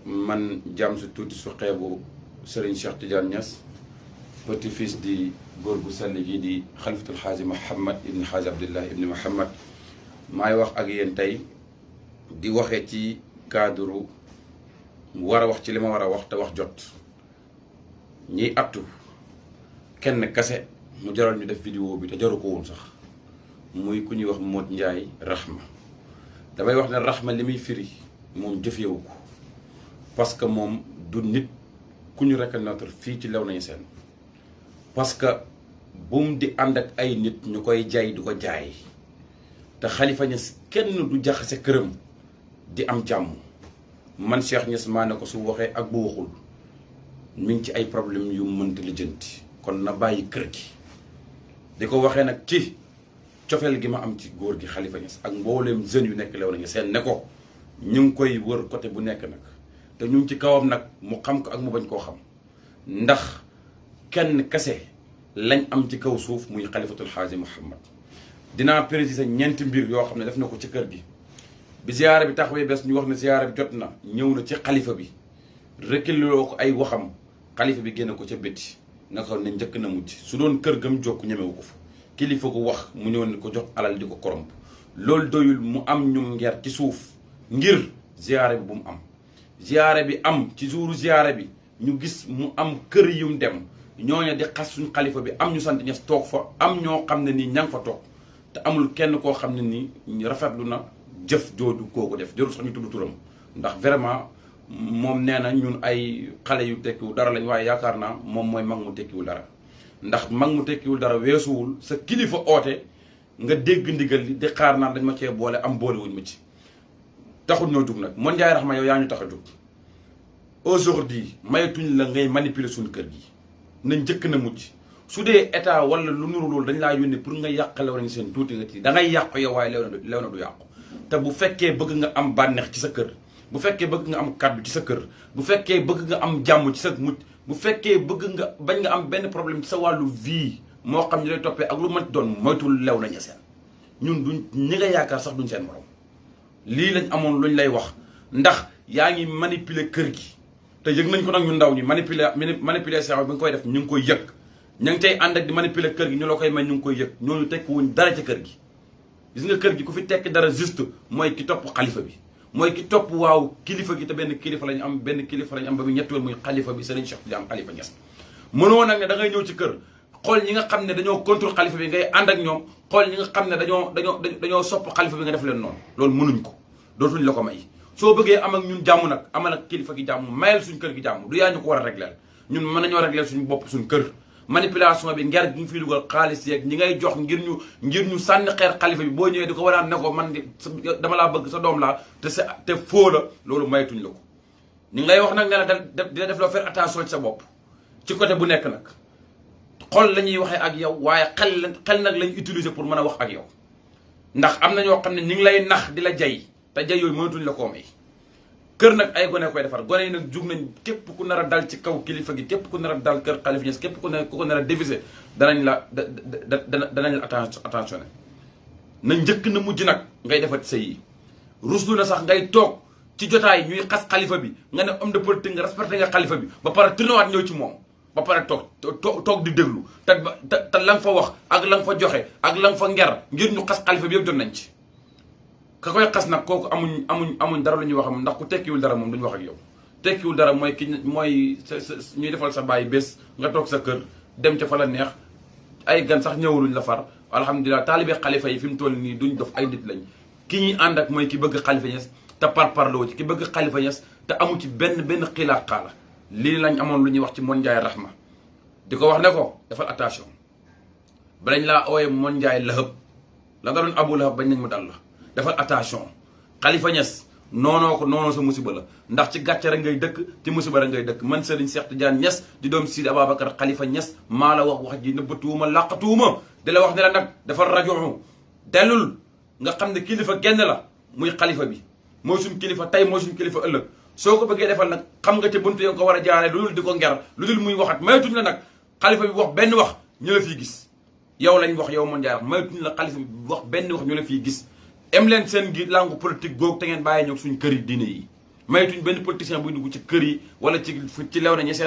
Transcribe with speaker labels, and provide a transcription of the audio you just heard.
Speaker 1: man jaam su tuuti su xeebu Serigne Cheikh Tidiane Niass petit fils di góor gu sell gi di xalifatul xaaji Mouhamad ibn xaaji Abdullah ibn Mouhamad maay wax ak yéen tey di waxee ci cadre war a wax ci li ma war a wax te wax jot ñiy attu kenn kase mu jaral ñu def vidéo bi te jaru ko woon sax muy ku ñuy wax Modou Ndiaye Rahma damay wax ne Rahma li muy firi moom jëfewu ko parce que moom du nit ku ñu reconnaître fii ci Léona Niassène parce que bum di ànd ak ay nit ñu koy jaay du ko jaay te Khalifa Niass kenn du jaxase këram di am jàmm man Cheikh Niass maa ne ko su waxee ak bu waxul mi ngi ci ay problème yu mënta lijjanti kon na bàyyi kër gi di ko waxee nag ci cofeel gi ma am ci góor gi Khalifa Niass ak mbooleem jeunes yu nekk Léona Niassène ne ko ñu ngi koy wër côté bu nekk nag te ñu ngi ci kawam nag mu xam ko ak mu bañ koo xam ndax kenn kese lañ am ci kaw suuf muy xalifatul xaaji Mouhamad dinaa préciser ñeenti mbir yoo xam ne def na ko ci kër gi bi ziyaara bi taxawee bés ñu wax ne ziyaara bi jot na ñëw na ci xalifa bi reculoo ko ay waxam xalifa bi génne ko ca bétti nga xam ne njëkk na mujj su doon kër gam jokk ñemewu ko fa kilifa ko wax mu ñëw ne ko jox alal di ko koromp loolu doyul mu am ñu ngeer ci suuf ngir ziyaara bi bu mu am ziyaare bi am ci jouru ziyaare bi ñu gis mu am kër yum dem ñooñu di xas suñ xalifa bi am ñu sant Niass toog fa am ñoo xam ne nii ña nga fa toog te amul kenn koo xam ne nii rafetlu na jëf jooju kooku def jarul sax ñu tudd turam ndax vraiment moom nee na ñun ay xale yu tekkiwul dara lañ waaye yaakaar naa moom mooy mag mu tekkiwul dara ndax mag mu tekkiwul dara weesuwul sa kilifa oote nga dégg ndigal li di xaar naan dañ ma cee boole am boole wuñ ma ci taxul ñoo jug nag Modou Ndiaye Rahma yow yaa ñu tax a jug aujourd'hui mayatuñ la ngay manipuler suñu kër gi na njëkk na mujj su dee état wala lu nuru loolu dañ laa yónnee pour nga yàq Léona Niassène tuuti nga ci da ngay yàqu yow waaye Léona du yàqu te bu fekkee bëgg nga am bànneex ci sa kër bu fekkee bëgg nga am kàddu ci sa kër bu fekkee bëgg nga am jàmm ci sa mujj bu fekkee bëgg nga bañ nga am benn problème ci sa wàllu vie moo xam ñu lay toppee ak lu mënti doon moytul Léona Niassène ñun duñ ñi nga yaakaar sax duñ seen morom lii lañ amoon luñ lay wax ndax yaa ngi manipuler kër gi te yëg nañ ko nag ñu ndaw ñi manipulation bi nga koy def ñu ngi koy yëg ña ngi cay ànd ak di manipuler kër gi ñu la koy may ñu ngi koy yëg ñooñu tekki wuñ dara ci kër gi gis nga kër gi ku fi tekki dara juste mooy ki topp xalifa bi mooy ki topp waaw kilifa gi te benn kilifa lañu am ba mu ñetti woon muy xalifa bi Serigne Cheikh Tidiane Khalifa Niass mënoo nag ne da ngay ñëw ci kër xool ñi nga xam ne dañoo contre xalifa bi ngay ànd ak ñoom xool ñi nga xam ne dañoo sopp xalifa bi nga def leen noonu loolu mënuñ ko dootuñ la ko may soo bëggee am ak ñun jàmm nag amal ak kilifa gi jàmm mayal suñ kër gi jàmm du yaa ñu ko war a régleel ñun mën nañoo régleel suñu bopp suñ kër manipulation bi nger gi ñu fiy dugal xaalis yeeg ñi ngay jox ngir ñu sànni xeer xalifa bi boo ñëwee di ko war a ne ko man dama laa bëgg sa doom laa te foo la loolu maytuñ la ko ñu ngi lay wax nag ne la dina def loo faire attention ci sa bopp ci côté bu nekk nag xol la ñuy waxee ak yow waaye xel nag lañ utiliser pour mën a wax ak yow ndax am na ñoo xam ne ñu ngi lay nax di la jay te jay yooyu mënatuñ la koo may kër nag ay gone koy defar gone yi nag jug nañ képp ku nar a dal ci kaw kilifa gi képp ku nar a dal kër Khalifa Niass képp ku ko nar a diviser danañ la attentionné na njëkk na mujj nag ngay defat sa yi ruslu na sax ngay toog ci jotaay ñuy xas xalifa bi nga ne homme de politique nga respecté nga xalifa bi ba pare tournéwaat ñëw ci moom ba pare toog di déglu te la nga fa wax ak la nga fa joxe ak la nga fa ngir ñu xas xalifa bi yëpp jot nañ ci ka koy xas nag kooku amuñ dara lu ñuy wax ndax ku tekkiwul dara moom duñu wax ak yow tekkiwul dara mooy ñuy defal sa bàyyi bés nga toog sa kër dem ca fa la neex ay gan sax ñëwaluñ la far alhamdulilah taalibe xalifa yi fi mu toll nii duñ dof ay nit lañ ki ñuy ànd ak mooy ki bëgg Khalifa Niass te parparloo ci ki bëgg Khalifa Niass te amu ci benn xiilaa xaala lii lañ amoon lu ñuy wax ci Modou Ndiaye Rahma di ko wax ne ko defal attention balañ laa ooye Modou Ndiaye Lahab la nga doon Abu Lahab bañ nañ mu dal la defal attention Khalifa Niass noonoo sa musiba la ndax ci gàcce rek ngay dëkk ci musiba rek ngay dëkk man Serigne Cheikh Tidiane Niass di doom Sidi Ababacar Khalifa Niass maa la wax ji nëbbatuwuma làqatuwuma di la wax ne la nag dafa rajo dellul nga xam ne kilifa genn la muy xalifa bi mooy suñ kilifa tey mooy suñ kilifa ëllëg soo ko bëggee defal nag xam nga ca buntu yo ko war a jaaree lu dul di ko nger lu dul muy waxat maytuñ la nag xalifa bi wax benn wax ñu la fiy gis yow lañ wax yow Modou Ndiaye Rahma maytuñ la xalifa bi wax benn wax ñu la fiy gis em leen seen gi langue politique googu te ngeen bàyyi ñëw suñ këri diine yi maytuñ benn politicien buy dugg ci kër yi wala ci lew na ñeseen